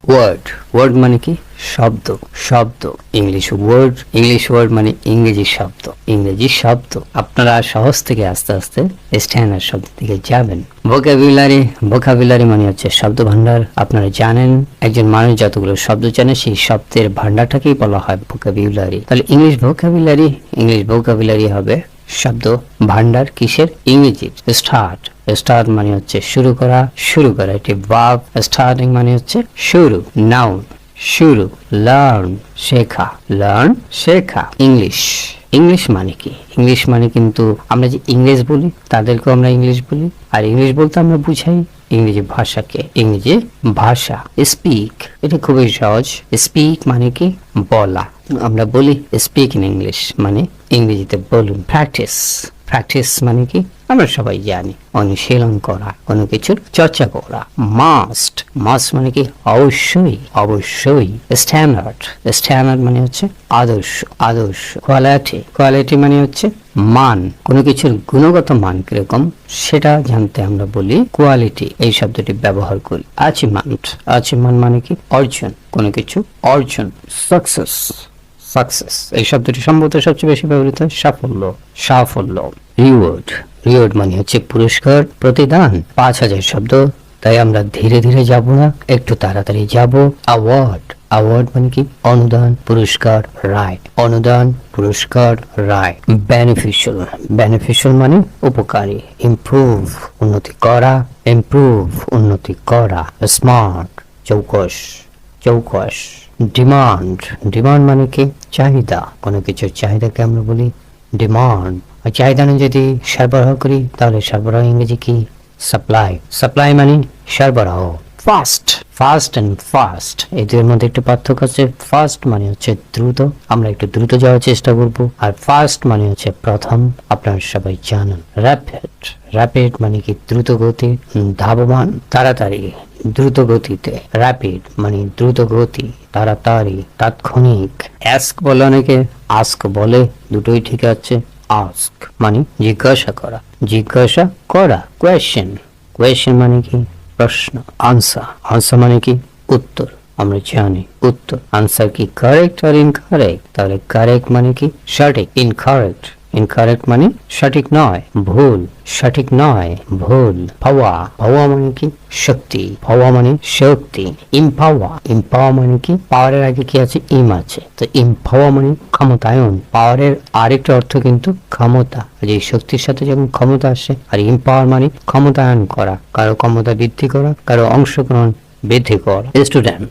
Word, word মানে কি? শব্দ, শব্দ। ইংলিশ ওয়ার্ড মানে ইংরেজি শব্দ, ইংরেজি শব্দ। আপনারা সহজ থেকে আস্তে আস্তে স্ট্যান্ডার্ড শব্দ দিকে যাবেন। ভোকাবুলারি, ভোকাবুলারি মানে হচ্ছে শব্দ ভান্ডার। আপনারা জানেন একজন মানুষ যতগুলো শব্দ জানে সেই শব্দের ভান্ডারটাকেই বলা হয় ভোকাবুলারি। তাহলে ইংলিশ ভোকাবুলারি হবে শব্দ ভান্ডার কিসের? ইংরেজির। স্টার্ট মানে হচ্ছে শুরু করা, এটি ভার্ব। স্টার্টিং মানে হচ্ছে শুরু, নাউন শুরু। লার্ন শেখা। ইংলিশ মানে কি? ইংলিশ মানে কিন্তু আমরা যে ইংরেজ বলি তাদেরকেও আমরা ইংলিশ বলি, আর ইংলিশ বলতে আমরা বুঝাই ইংরেজি ভাষাকে। ইংরেজি ভাষা স্পিক, এটা খুবই সহজ। স্পিক মানে কি? বলা। আমরা বলি স্পিক ইন ইংলিশ, মানে ইংরেজিতে বলুন। প্র্যাকটিস মানে কি? আমরা সবাই জানি অনুশীলন করা, কোনো কিছুর চর্চা করা। মাস্ট মানে কি? অবশ্যই। স্ট্যান্ডার্ড মানে হচ্ছে আদর্শ। কোয়ালিটি মানে হচ্ছে মান, কোনো কিছুর গুণগত মান কিরকম সেটা জানতে আমরা বলি কোয়ালিটি, এই শব্দটি ব্যবহার করি। অ্যাচিভমেন্ট মানে কি? অর্জন, কোনো কিছু অর্জন। সাকসেস এই শব্দটি সম্ভবত সবচেয়ে বেশি ব্যবহৃত হয় সাফল্য। রিওয়ার্ড মানে হচ্ছে পুরস্কার, প্রতিদান। 5000 শব্দ, তাই আমরা ধীরে ধীরে যাব না, একটু তাড়াতাড়ি যাব। অ্যাওয়ার্ড মানে কি? অনুদান, পুরস্কার, রায়। বেনিফিশিয়াল মানে উপকারী। ইমপ্রুভ উন্নতি করা। স্মার্ট চৌকস। ডিমান্ড মানে কি? চাহিদা, কোনো কিছুর চাহিদাকে আমরা বলি ডিমান্ড। আর চাহিদা যদি সরবরাহ করি তাহলে সরবরাহ ইংরেজি কি? সাপ্লাই মানে সরবরাহ। ফাস্ট এদের মধ্যে একটু পার্থক্য আছে। ফাস্ট মানে হচ্ছে দ্রুত, আমরা একটু দ্রুত যাওয়ার চেষ্টা করব, আর ফাস্ট মানে হচ্ছে প্রথম, আপনারা সবাই জানেন। র্যাপিড মানে কি? দ্রুত গতি, ধাবমান, তাড়াতাড়ি, দ্রুত গতিতে। র্যাপিড মানে দ্রুত গতি, তাড়াতাড়ি, তাৎক্ষণিক। অ্যাস্ক বলে অনেকে, আস্ক বলে, দুটোই ঠিক আছে। আস্ক মানে জিজ্ঞাসা করা। কোয়েশ্চেন মানে কি? প্রশ্ন। আনসার মানে কি? উত্তর। আমরা জানি উত্তর। আনসার কি কারেক্ট আর ইনকারেক্ট? তাহলে কারেক্ট মানে কি? সঠিক। ইনকারেক্ট মানে সঠিক নয়, ভুল। ভুল। পাওয়া মানে কি? শক্তি। ইম্পাওয়ার মানে কি? পাওয়ারের আগে কি আছে? ইম আছে, তো ইম্পাওয়ার মানে ক্ষমতায়ন। পাওয়ারের আরেকটা অর্থ কিন্তু ক্ষমতা, যে শক্তির সাথে যখন ক্ষমতা আসে। আর ইম্পাওয়ার মানে ক্ষমতায়ন করা, কারো ক্ষমতা বৃদ্ধি করা, কারো অংশগ্রহণ বৃদ্ধি করা। স্টুডেন্ট